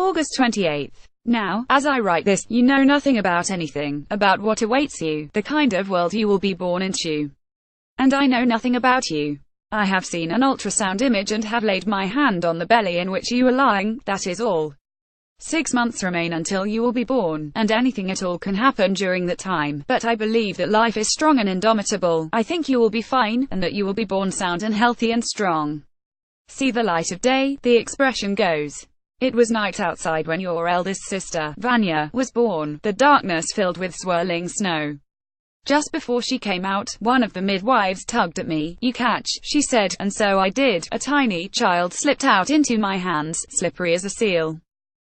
August 28th. Now, as I write this, you know nothing about anything, about what awaits you, the kind of world you will be born into. And I know nothing about you. I have seen an ultrasound image and have laid my hand on the belly in which you are lying, that is all. 6 months remain until you will be born, and anything at all can happen during that time, but I believe that life is strong and indomitable. I think you will be fine, and that you will be born sound and healthy and strong. See the light of day, the expression goes. It was night outside when your eldest sister, Vanya, was born, the darkness filled with swirling snow. Just before she came out, one of the midwives tugged at me. "You catch," she said, and so I did. A tiny child slipped out into my hands, slippery as a seal.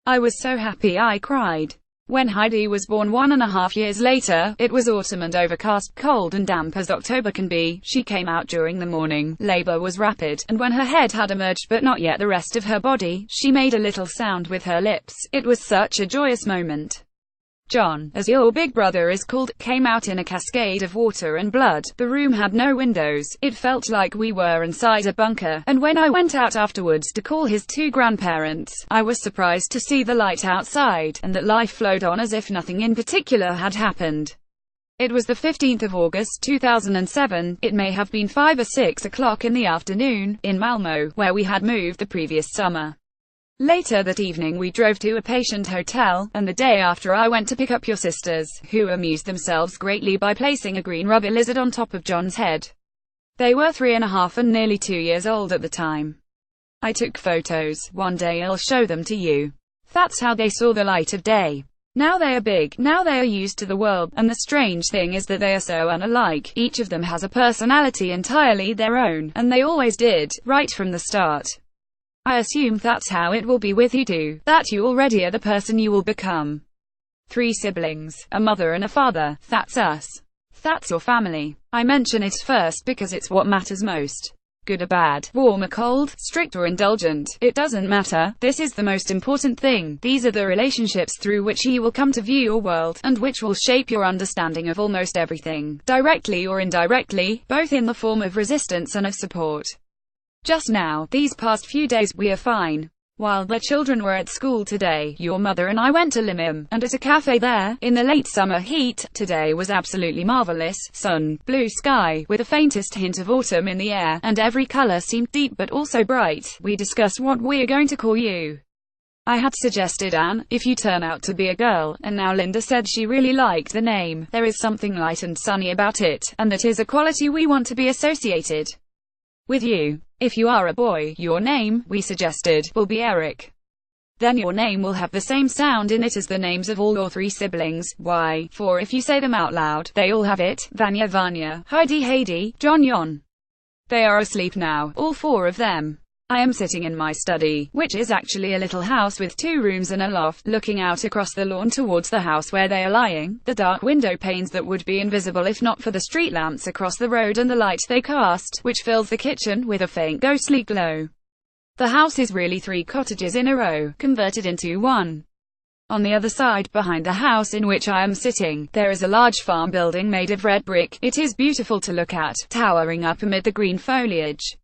I was so happy I cried. When Heidi was born 1.5 years later, it was autumn and overcast, cold and damp as October can be. She came out during the morning. Labor was rapid, and when her head had emerged but not yet the rest of her body, she made a little sound with her lips. It was such a joyous moment. John, as your big brother is called, came out in a cascade of water and blood. The room had no windows. It felt like we were inside a bunker, and when I went out afterwards to call his 2 grandparents, I was surprised to see the light outside, and that life flowed on as if nothing in particular had happened. It was the 15th of August 2007, it may have been 5 or 6 o'clock in the afternoon, in Malmö, where we had moved the previous summer. Later that evening we drove to a patient hotel, and the day after I went to pick up your sisters, who amused themselves greatly by placing a green rubber lizard on top of John's head. They were 3.5 and nearly 2 years old at the time. I took photos. One day I'll show them to you. That's how they saw the light of day. Now they are big, now they are used to the world, and the strange thing is that they are so unalike. Each of them has a personality entirely their own, and they always did, right from the start. I assume that's how it will be with you too, that you already are the person you will become. 3 siblings, a mother and a father, that's us. That's your family. I mention it first because it's what matters most. Good or bad, warm or cold, strict or indulgent, it doesn't matter. This is the most important thing. These are the relationships through which you will come to view your world, and which will shape your understanding of almost everything, directly or indirectly, both in the form of resistance and of support. Just now, these past few days, we are fine. While the children were at school today, your mother and I went to Limim, and at a cafe there, in the late summer heat. Today was absolutely marvelous. Sun, blue sky, with the faintest hint of autumn in the air, and every color seemed deep but also bright. We discussed what we are going to call you. I had suggested Anne, if you turn out to be a girl, and now Linda said she really liked the name. There is something light and sunny about it, and that is a quality we want to be associated with you. If you are a boy, your name, we suggested, will be Eric. Then your name will have the same sound in it as the names of all your 3 siblings. Why? For if you say them out loud, they all have it. Vanya, Vanya, Heidi, Heidi, John, Jon. They are asleep now, all 4 of them. I am sitting in my study, which is actually a little house with 2 rooms and a loft, looking out across the lawn towards the house where they are lying, the dark window panes that would be invisible if not for the street lamps across the road and the light they cast, which fills the kitchen with a faint ghostly glow. The house is really 3 cottages in a row, converted into one. On the other side, behind the house in which I am sitting, there is a large farm building made of red brick. It is beautiful to look at, towering up amid the green foliage.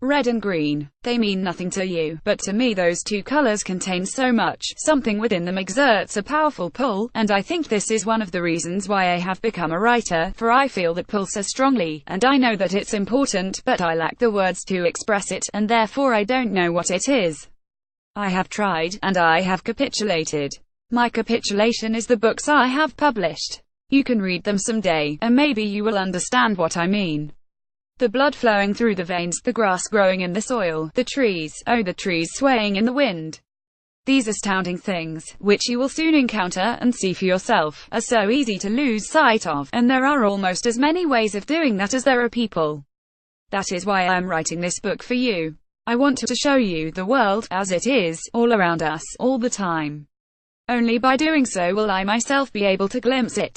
Red and green, they mean nothing to you, but to me those 2 colors contain so much. Something within them exerts a powerful pull, and I think this is one of the reasons why I have become a writer, for I feel that pull so strongly, and I know that it's important, but I lack the words to express it, and therefore I don't know what it is. I have tried, and I have capitulated. My capitulation is the books I have published. You can read them someday, and maybe you will understand what I mean. The blood flowing through the veins, the grass growing in the soil, the trees, oh the trees swaying in the wind. These astounding things, which you will soon encounter and see for yourself, are so easy to lose sight of, and there are almost as many ways of doing that as there are people. That is why I am writing this book for you. I want to show you the world, as it is, all around us, all the time. Only by doing so will I myself be able to glimpse it.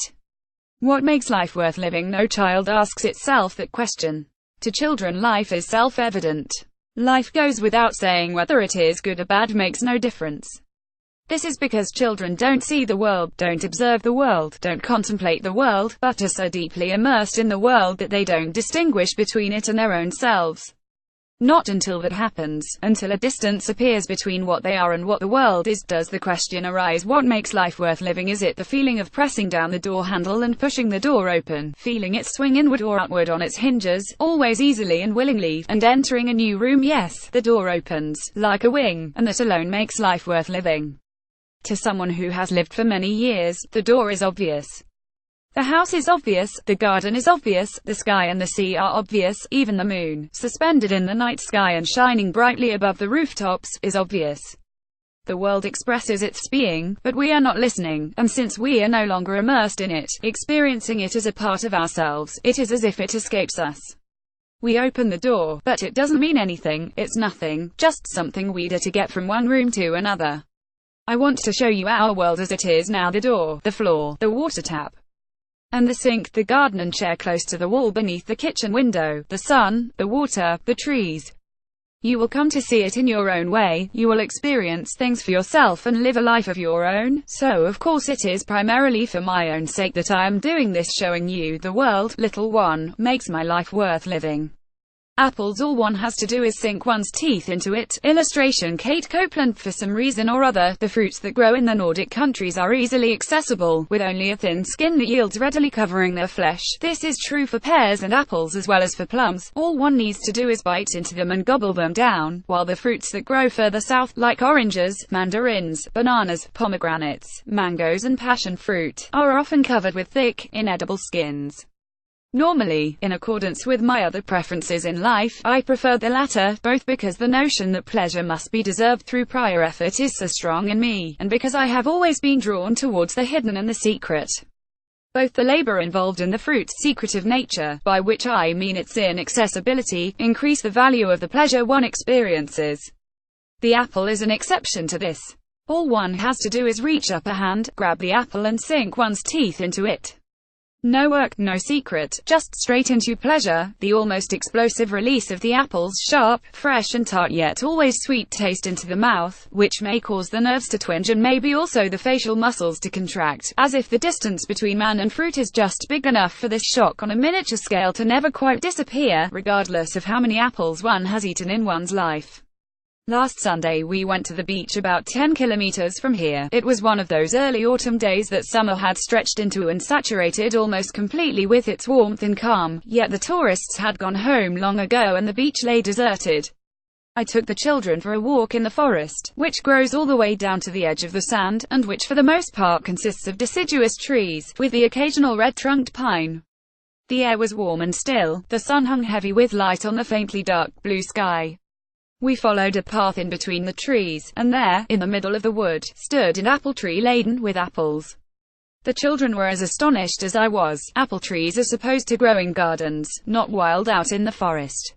What makes life worth living? No child asks itself that question. To children life is self-evident. Life goes without saying. Whether it is good or bad makes no difference. This is because children don't see the world, don't observe the world, don't contemplate the world, but are so deeply immersed in the world that they don't distinguish between it and their own selves. Not until that happens, until a distance appears between what they are and what the world is, does the question arise, what makes life worth living? Is it the feeling of pressing down the door handle and pushing the door open, feeling it swing inward or outward on its hinges, always easily and willingly, and entering a new room? Yes, the door opens, like a wing, and that alone makes life worth living. To someone who has lived for many years, the door is obvious. The house is obvious, the garden is obvious, the sky and the sea are obvious, even the moon, suspended in the night sky and shining brightly above the rooftops, is obvious. The world expresses its being, but we are not listening, and since we are no longer immersed in it, experiencing it as a part of ourselves, it is as if it escapes us. We open the door, but it doesn't mean anything, it's nothing, just something we do to get from one room to another. I want to show you our world as it is now: the door, the floor, the water tap, and the sink, the garden and chair close to the wall beneath the kitchen window, the sun, the water, the trees. You will come to see it in your own way, you will experience things for yourself and live a life of your own. So of course it is primarily for my own sake that I am doing this, showing you the world, little one, makes my life worth living. Apples, all one has to do is sink one's teeth into it. Illustration: Kate Copeland. For some reason or other, the fruits that grow in the Nordic countries are easily accessible, with only a thin skin that yields readily covering their flesh. This is true for pears and apples as well as for plums. All one needs to do is bite into them and gobble them down, while the fruits that grow further south, like oranges, mandarins, bananas, pomegranates, mangoes and passion fruit, are often covered with thick, inedible skins. Normally, in accordance with my other preferences in life, I prefer the latter, both because the notion that pleasure must be deserved through prior effort is so strong in me, and because I have always been drawn towards the hidden and the secret. Both the labor involved and the fruit's secretive nature, by which I mean its inaccessibility, increase the value of the pleasure one experiences. The apple is an exception to this. All one has to do is reach up a hand, grab the apple and sink one's teeth into it. No work, no secret, just straight into pleasure, the almost explosive release of the apple's sharp, fresh and tart yet always sweet taste into the mouth, which may cause the nerves to twinge and maybe also the facial muscles to contract, as if the distance between man and fruit is just big enough for this shock on a miniature scale to never quite disappear, regardless of how many apples one has eaten in one's life. Last Sunday we went to the beach about 10 kilometers from here. It was one of those early autumn days that summer had stretched into and saturated almost completely with its warmth and calm, yet the tourists had gone home long ago and the beach lay deserted. I took the children for a walk in the forest, which grows all the way down to the edge of the sand, and which for the most part consists of deciduous trees, with the occasional red-trunked pine. The air was warm and still, the sun hung heavy with light on the faintly dark blue sky. We followed a path in between the trees, and there, in the middle of the wood, stood an apple tree laden with apples. The children were as astonished as I was. Apple trees are supposed to grow in gardens, not wild out in the forest.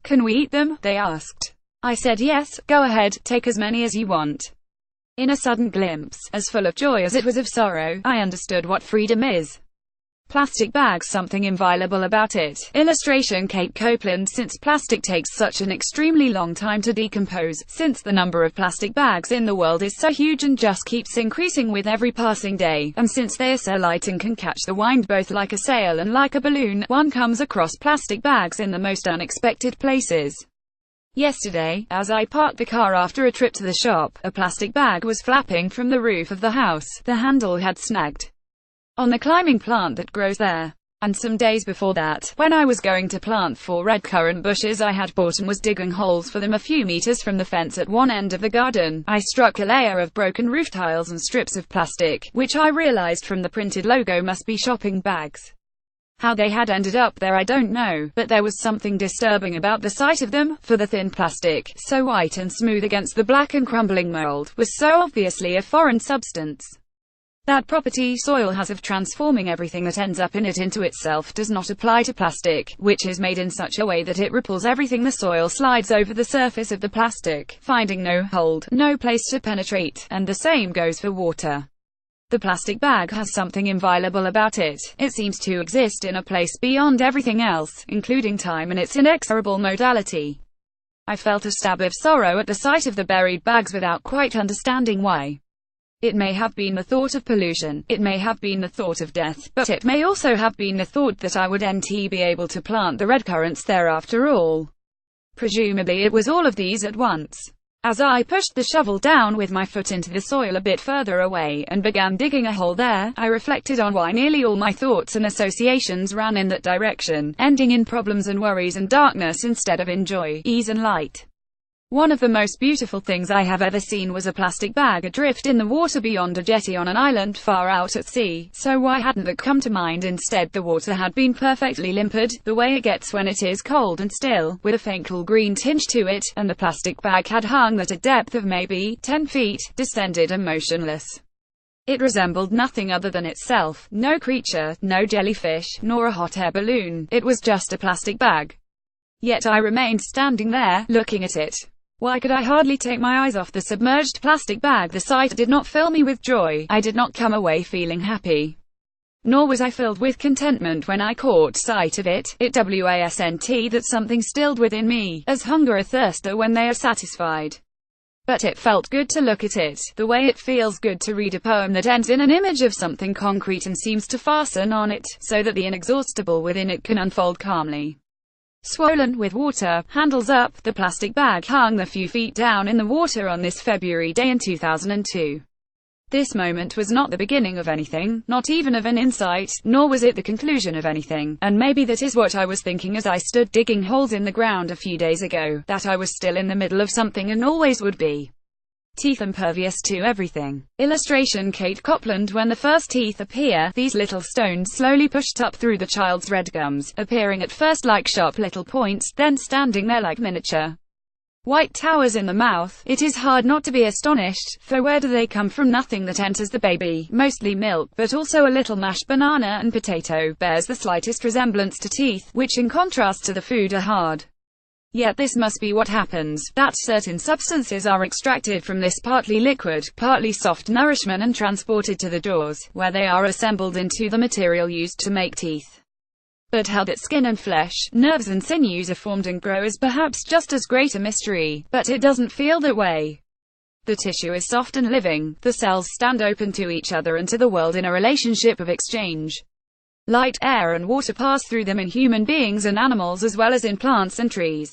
"Can we eat them?" they asked. I said yes, go ahead, take as many as you want. In a sudden glimpse, as full of joy as it was of sorrow, I understood what freedom is. Plastic bags, something inviolable about it. Illustration: Kate Copeland. Since plastic takes such an extremely long time to decompose, since the number of plastic bags in the world is so huge and just keeps increasing with every passing day, and since they are so light and can catch the wind both like a sail and like a balloon, one comes across plastic bags in the most unexpected places. Yesterday, as I parked the car after a trip to the shop, a plastic bag was flapping from the roof of the house. The handle had snagged on the climbing plant that grows there. And some days before that, when I was going to plant 4 red currant bushes I had bought and was digging holes for them a few meters from the fence at one end of the garden, I struck a layer of broken roof tiles and strips of plastic, which I realized from the printed logo must be shopping bags. How they had ended up there I don't know, but there was something disturbing about the sight of them, for the thin plastic, so white and smooth against the black and crumbling mold, was so obviously a foreign substance. That property soil has of transforming everything that ends up in it into itself does not apply to plastic, which is made in such a way that it repels everything. The soil slides over the surface of the plastic, finding no hold, no place to penetrate, and the same goes for water. The plastic bag has something inviolable about it. It seems to exist in a place beyond everything else, including time and its inexorable modality. I felt a stab of sorrow at the sight of the buried bags without quite understanding why. It may have been the thought of pollution, it may have been the thought of death, but it may also have been the thought that I would be able to plant the red currants there after all. Presumably it was all of these at once. As I pushed the shovel down with my foot into the soil a bit further away, and began digging a hole there, I reflected on why nearly all my thoughts and associations ran in that direction, ending in problems and worries and darkness instead of in joy, ease and light. One of the most beautiful things I have ever seen was a plastic bag adrift in the water beyond a jetty on an island far out at sea. So why hadn't that come to mind instead? The water had been perfectly limpid, the way it gets when it is cold and still, with a faint cool green tinge to it, and the plastic bag had hung at a depth of maybe 10 feet, distended and motionless. It resembled nothing other than itself, no creature, no jellyfish, nor a hot air balloon. It was just a plastic bag. Yet I remained standing there, looking at it. Why could I hardly take my eyes off the submerged plastic bag? The sight did not fill me with joy. I did not come away feeling happy. Nor was I filled with contentment when I caught sight of it. It wasn't that something stilled within me, as hunger or thirst are when they are satisfied. But it felt good to look at it, the way it feels good to read a poem that ends in an image of something concrete and seems to fasten on it, so that the inexhaustible within it can unfold calmly. Swollen with water, handles up, the plastic bag hung a few feet down in the water on this February day in 2002. This moment was not the beginning of anything, not even of an insight, nor was it the conclusion of anything, and maybe that is what I was thinking as I stood digging holes in the ground a few days ago, that I was still in the middle of something and always would be. Teeth impervious to everything. Illustration Kate Copland. When the first teeth appear, these little stones slowly pushed up through the child's red gums, appearing at first like sharp little points, then standing there like miniature white towers in the mouth. It is hard not to be astonished, for where do they come from? Nothing that enters the baby, mostly milk, but also a little mashed banana and potato, bears the slightest resemblance to teeth, which in contrast to the food are hard. Yet this must be what happens, that certain substances are extracted from this partly liquid, partly soft nourishment and transported to the jaws, where they are assembled into the material used to make teeth. But how that skin and flesh, nerves and sinews are formed and grow is perhaps just as great a mystery, but it doesn't feel that way. The tissue is soft and living, the cells stand open to each other and to the world in a relationship of exchange. Light, air and water pass through them in human beings and animals as well as in plants and trees.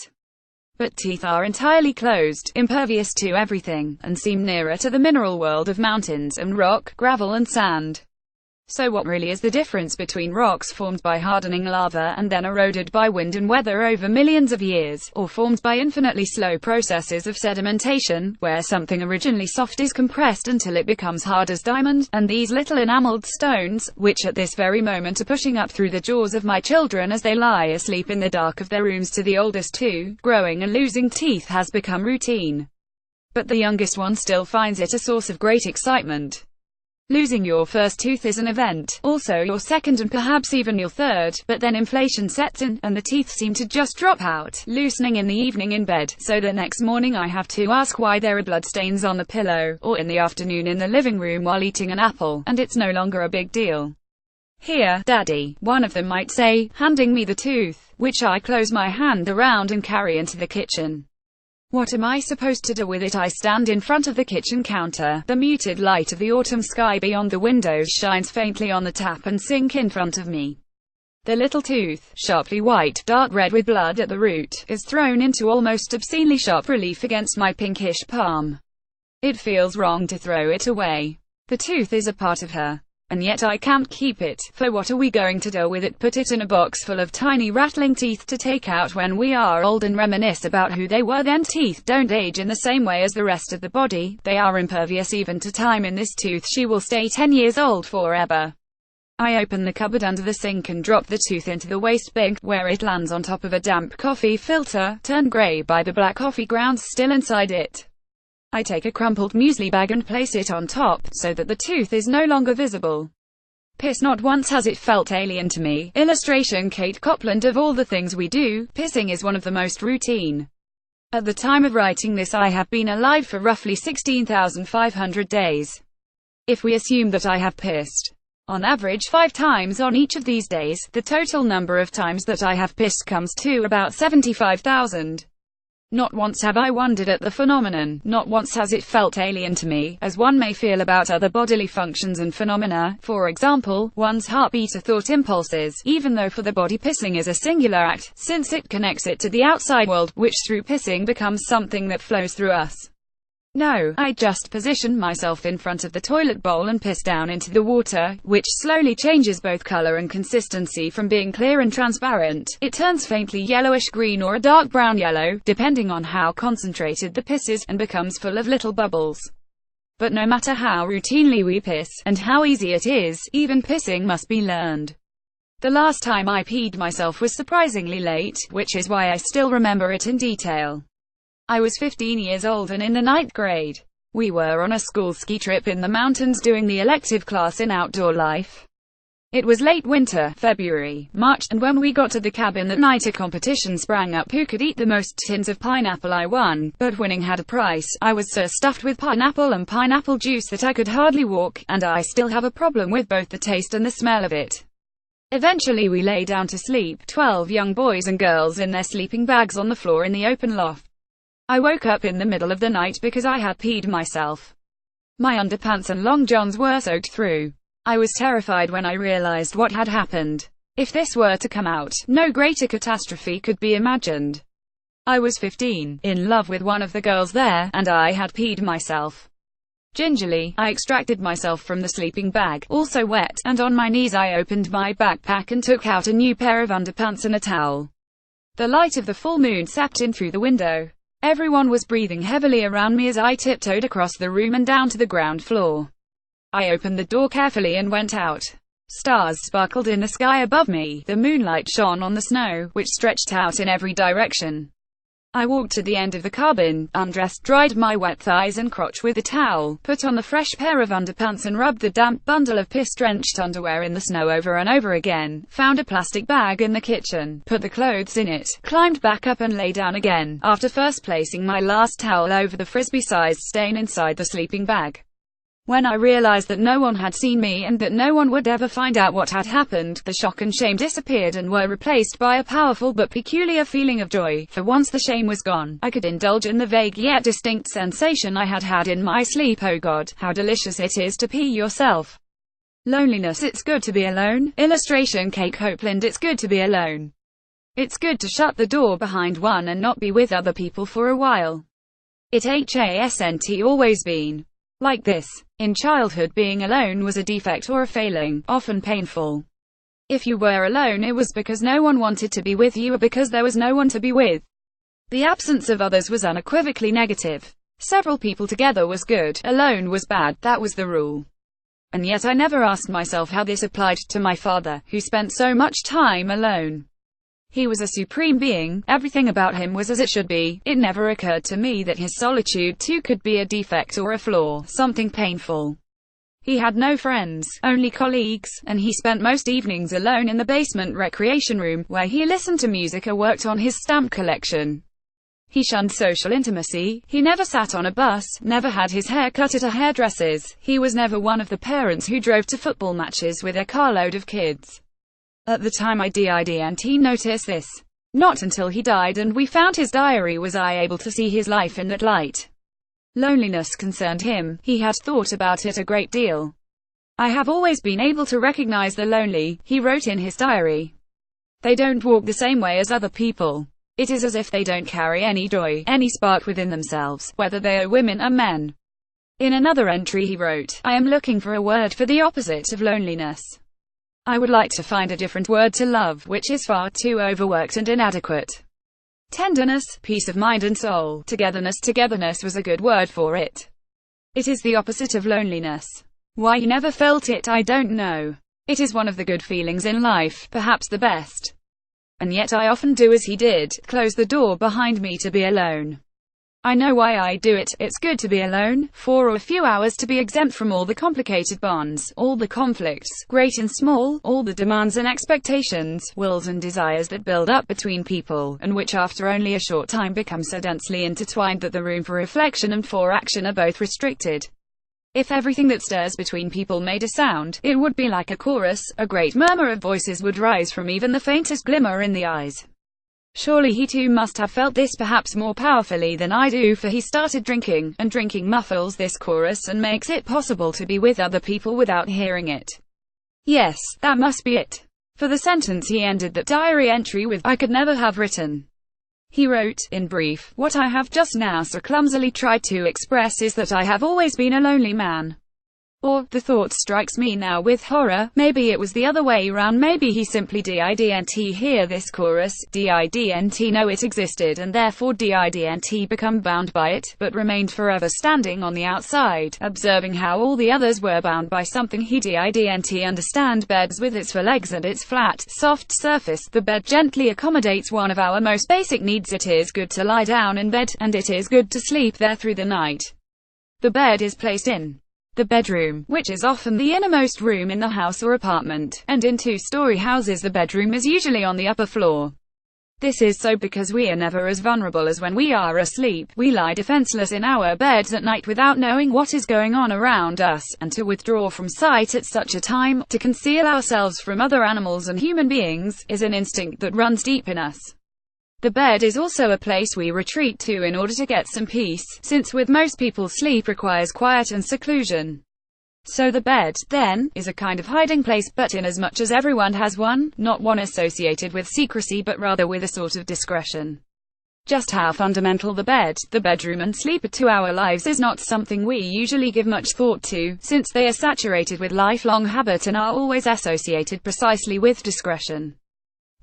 But teeth are entirely closed, impervious to everything, and seem nearer to the mineral world of mountains and rock, gravel and sand. So what really is the difference between rocks formed by hardening lava and then eroded by wind and weather over millions of years, or formed by infinitely slow processes of sedimentation, where something originally soft is compressed until it becomes hard as diamond, and these little enameled stones, which at this very moment are pushing up through the jaws of my children as they lie asleep in the dark of their rooms, to the oldest two, growing and losing teeth has become routine. But the youngest one still finds it a source of great excitement. Losing your first tooth is an event, also your second and perhaps even your third, but then inflation sets in, and the teeth seem to just drop out, loosening in the evening in bed, so that next morning I have to ask why there are bloodstains on the pillow, or in the afternoon in the living room while eating an apple, and it's no longer a big deal. "Here, Daddy," one of them might say, handing me the tooth, which I close my hand around and carry into the kitchen. What am I supposed to do with it? I stand in front of the kitchen counter. The muted light of the autumn sky beyond the windows shines faintly on the tap and sink in front of me. The little tooth, sharply white, dark red with blood at the root, is thrown into almost obscenely sharp relief against my pinkish palm. It feels wrong to throw it away. The tooth is a part of her. And yet I can't keep it, for what are we going to do with it? Put it in a box full of tiny rattling teeth to take out when we are old and reminisce about who they were then? Teeth don't age in the same way as the rest of the body, they are impervious even to time. In this tooth she will stay 10 years old forever. I open the cupboard under the sink and drop the tooth into the waste bin, where it lands on top of a damp coffee filter, turned grey by the black coffee grounds still inside it. I take a crumpled muesli bag and place it on top, so that the tooth is no longer visible. Piss. Not once has it felt alien to me. Illustration Kate Copland. Of all the things we do, pissing is one of the most routine. At the time of writing this I have been alive for roughly 16,500 days. If we assume that I have pissed, on average 5 times on each of these days, the total number of times that I have pissed comes to about 75,000. Not once have I wondered at the phenomenon, not once has it felt alien to me, as one may feel about other bodily functions and phenomena, for example, one's heartbeat or thought impulses, even though for the body pissing is a singular act, since it connects it to the outside world, which through pissing becomes something that flows through us. No, I just position myself in front of the toilet bowl and piss down into the water, which slowly changes both color and consistency from being clear and transparent. It turns faintly yellowish-green or a dark brown yellow, depending on how concentrated the piss is, and becomes full of little bubbles. But no matter how routinely we piss, and how easy it is, even pissing must be learned. The last time I peed myself was surprisingly late, which is why I still remember it in detail. I was 15 years old and in the 9th grade. We were on a school ski trip in the mountains doing the elective class in outdoor life. It was late winter, February, March, and when we got to the cabin that night a competition sprang up who could eat the most tins of pineapple. I won, but winning had a price. I was so stuffed with pineapple and pineapple juice that I could hardly walk, and I still have a problem with both the taste and the smell of it. Eventually we lay down to sleep, 12 young boys and girls in their sleeping bags on the floor in the open loft. I woke up in the middle of the night because I had peed myself. My underpants and long johns were soaked through. I was terrified when I realized what had happened. If this were to come out, no greater catastrophe could be imagined. I was 15, in love with one of the girls there, and I had peed myself. Gingerly, I extracted myself from the sleeping bag, also wet, and on my knees I opened my backpack and took out a new pair of underpants and a towel. The light of the full moon seeped in through the window. Everyone was breathing heavily around me as I tiptoed across the room and down to the ground floor. I opened the door carefully and went out. Stars sparkled in the sky above me, the moonlight shone on the snow, which stretched out in every direction. I walked to the end of the cabin, undressed, dried my wet thighs and crotch with a towel, put on the fresh pair of underpants and rubbed the damp bundle of piss-drenched underwear in the snow over and over again, found a plastic bag in the kitchen, put the clothes in it, climbed back up and lay down again, after first placing my last towel over the frisbee-sized stain inside the sleeping bag. When I realized that no one had seen me and that no one would ever find out what had happened, the shock and shame disappeared and were replaced by a powerful but peculiar feeling of joy, for once the shame was gone. I could indulge in the vague yet distinct sensation I had had in my sleep. Oh God, how delicious it is to pee yourself. Loneliness. It's good to be alone. Illustration Kate Copeland. It's good to be alone. It's good to shut the door behind one and not be with other people for a while. It hasn't always been like this. In childhood, being alone was a defect or a failing, often painful. If you were alone, it was because no one wanted to be with you or because there was no one to be with. The absence of others was unequivocally negative. Several people together was good, alone was bad, that was the rule. And yet I never asked myself how this applied to my father, who spent so much time alone. He was a supreme being, everything about him was as it should be. It never occurred to me that his solitude too could be a defect or a flaw, something painful. He had no friends, only colleagues, and he spent most evenings alone in the basement recreation room, where he listened to music or worked on his stamp collection. He shunned social intimacy, he never sat on a bus, never had his hair cut at a hairdresser's, he was never one of the parents who drove to football matches with a carload of kids. At the time I didn't notice this. Not until he died and we found his diary was I able to see his life in that light. Loneliness concerned him, he had thought about it a great deal. I have always been able to recognize the lonely, he wrote in his diary. They don't walk the same way as other people. It is as if they don't carry any joy, any spark within themselves, whether they are women or men. In another entry he wrote, I am looking for a word for the opposite of loneliness. I would like to find a different word to love, which is far too overworked and inadequate. Tenderness, peace of mind and soul, togetherness was a good word for it. It is the opposite of loneliness. Why he never felt it, I don't know. It is one of the good feelings in life, perhaps the best. And yet I often do as he did, close the door behind me to be alone. I know why I do it. It's good to be alone, for a few hours, to be exempt from all the complicated bonds, all the conflicts, great and small, all the demands and expectations, wills and desires that build up between people, and which after only a short time become so densely intertwined that the room for reflection and for action are both restricted. If everything that stirs between people made a sound, it would be like a chorus, a great murmur of voices would rise from even the faintest glimmer in the eyes. Surely he too must have felt this, perhaps more powerfully than I do, for he started drinking, and drinking muffles this chorus and makes it possible to be with other people without hearing it. Yes, that must be it. For the sentence he ended that diary entry with, I could never have written. He wrote, in brief, what I have just now so clumsily tried to express is that I have always been a lonely man. Or, the thought strikes me now with horror, maybe it was the other way round, maybe he simply didn't hear this chorus, didn't know it existed, and therefore didn't become bound by it, but remained forever standing on the outside, observing how all the others were bound by something he didn't understand. Beds with its four legs and its flat, soft surface. The bed gently accommodates one of our most basic needs. It is good to lie down in bed, and it is good to sleep there through the night. The bed is placed in the bedroom, which is often the innermost room in the house or apartment, and in two-story houses the bedroom is usually on the upper floor. This is so because we are never as vulnerable as when we are asleep. We lie defenseless in our beds at night without knowing what is going on around us, and to withdraw from sight at such a time, to conceal ourselves from other animals and human beings, is an instinct that runs deep in us. The bed is also a place we retreat to in order to get some peace, since with most people sleep requires quiet and seclusion. So the bed, then, is a kind of hiding place, but inasmuch as everyone has one, not one associated with secrecy but rather with a sort of discretion. Just how fundamental the bed, the bedroom and sleep are to our lives is not something we usually give much thought to, since they are saturated with lifelong habit and are always associated precisely with discretion.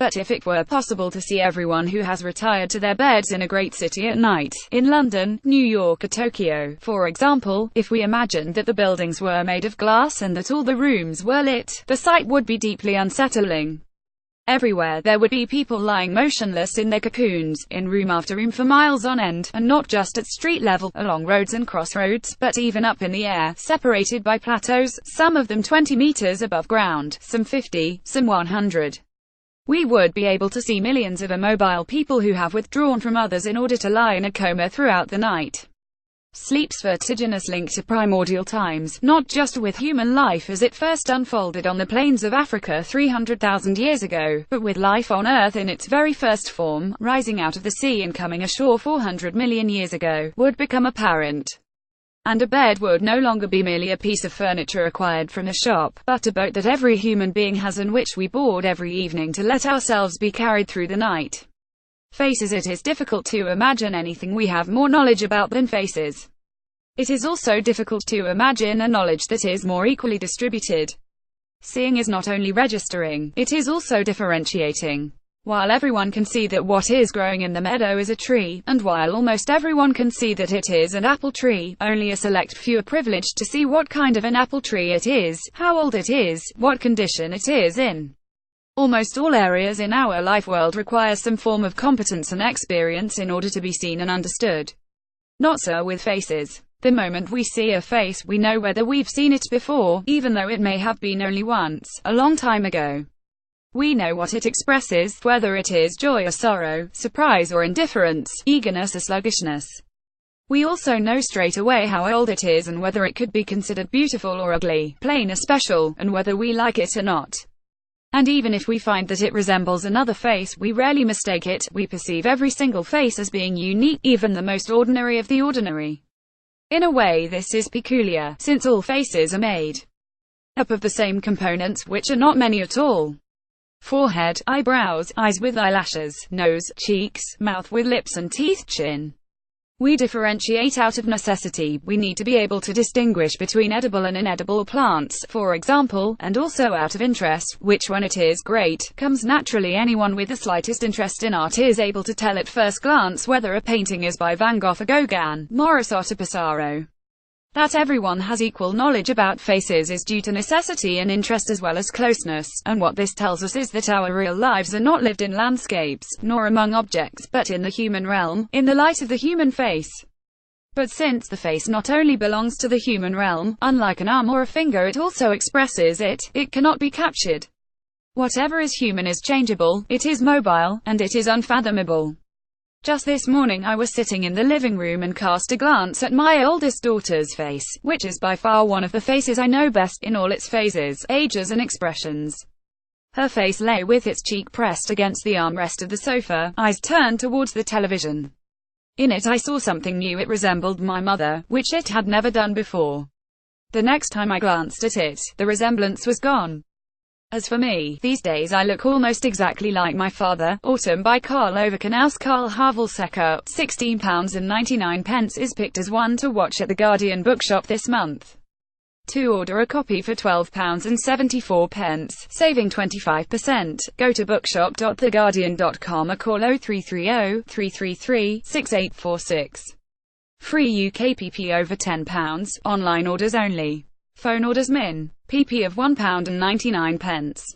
But if it were possible to see everyone who has retired to their beds in a great city at night, in London, New York or Tokyo, for example, if we imagined that the buildings were made of glass and that all the rooms were lit, the sight would be deeply unsettling. Everywhere there would be people lying motionless in their cocoons, in room after room for miles on end, and not just at street level, along roads and crossroads, but even up in the air, separated by plateaus, some of them 20 meters above ground, some 50, some 100. We would be able to see millions of immobile people who have withdrawn from others in order to lie in a coma throughout the night. Sleep's vertiginous link to primordial times, not just with human life as it first unfolded on the plains of Africa 300,000 years ago, but with life on Earth in its very first form, rising out of the sea and coming ashore 400 million years ago, would become apparent. And a bed would no longer be merely a piece of furniture acquired from a shop, but a boat that every human being has and which we board every evening to let ourselves be carried through the night. Faces. It is difficult to imagine anything we have more knowledge about than faces. It is also difficult to imagine a knowledge that is more equally distributed. Seeing is not only registering, it is also differentiating. While everyone can see that what is growing in the meadow is a tree, and while almost everyone can see that it is an apple tree, only a select few are privileged to see what kind of an apple tree it is, how old it is, what condition it is in. Almost all areas in our life world require some form of competence and experience in order to be seen and understood. Not so with faces. The moment we see a face, we know whether we've seen it before, even though it may have been only once, a long time ago. We know what it expresses, whether it is joy or sorrow, surprise or indifference, eagerness or sluggishness. We also know straight away how old it is and whether it could be considered beautiful or ugly, plain or special, and whether we like it or not. And even if we find that it resembles another face, we rarely mistake it. We perceive every single face as being unique, even the most ordinary of the ordinary. In a way this is peculiar, since all faces are made up of the same components, which are not many at all. Forehead, eyebrows, eyes with eyelashes, nose, cheeks, mouth with lips and teeth, chin. We differentiate out of necessity. We need to be able to distinguish between edible and inedible plants, for example, and also out of interest, which when it is great, comes naturally. Anyone with the slightest interest in art is able to tell at first glance whether a painting is by Van Gogh or Gauguin, Morris or Picasso. That everyone has equal knowledge about faces is due to necessity and interest as well as closeness, and what this tells us is that our real lives are not lived in landscapes, nor among objects, but in the human realm, in the light of the human face. But since the face not only belongs to the human realm, unlike an arm or a finger it also expresses it, it cannot be captured. Whatever is human is changeable, it is mobile, and it is unfathomable. Just this morning I was sitting in the living room and cast a glance at my oldest daughter's face, which is by far one of the faces I know best, in all its phases, ages and expressions. Her face lay with its cheek pressed against the armrest of the sofa, eyes turned towards the television. In it I saw something new. It resembled my mother, which it had never done before. The next time I glanced at it, the resemblance was gone. As for me, these days I look almost exactly like my father. Autumn by Karl over Knausgaard. Karl Havelsecker, £16.99 is picked as one to watch at the Guardian bookshop this month. To order a copy for £12.74, saving 25%, go to bookshop.theguardian.com or call 0330-333-6846. Free UK PP over £10, online orders only. Phone orders min. PP of £1.99.